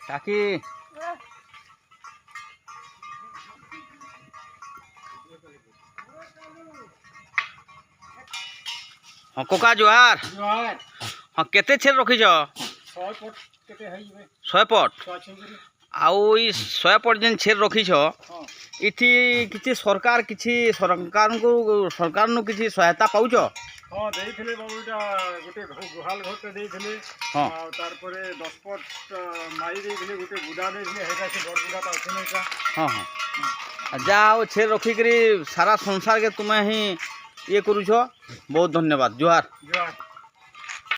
काकी हाँ कोका जुआर हाँ केते छेर रखीच 100 पट आउ 100 पट जेन छेर रखीच इथि किछि सरकार नु किछि सहायता पाउछ। हाँ देइथिले बाबूटा गोटे गुहाल घरटे देइथिले हाँ तार परे 10 पट माई देइथिले गोटे गुदा देइथिले हेटा से बड़ गुदाटा अछि नैका। हाँ हाँ जाओ छेर रखिकरी सारा संसार के तुम्हें ही ये करूछ। बहुत धन्यवाद। जुहार।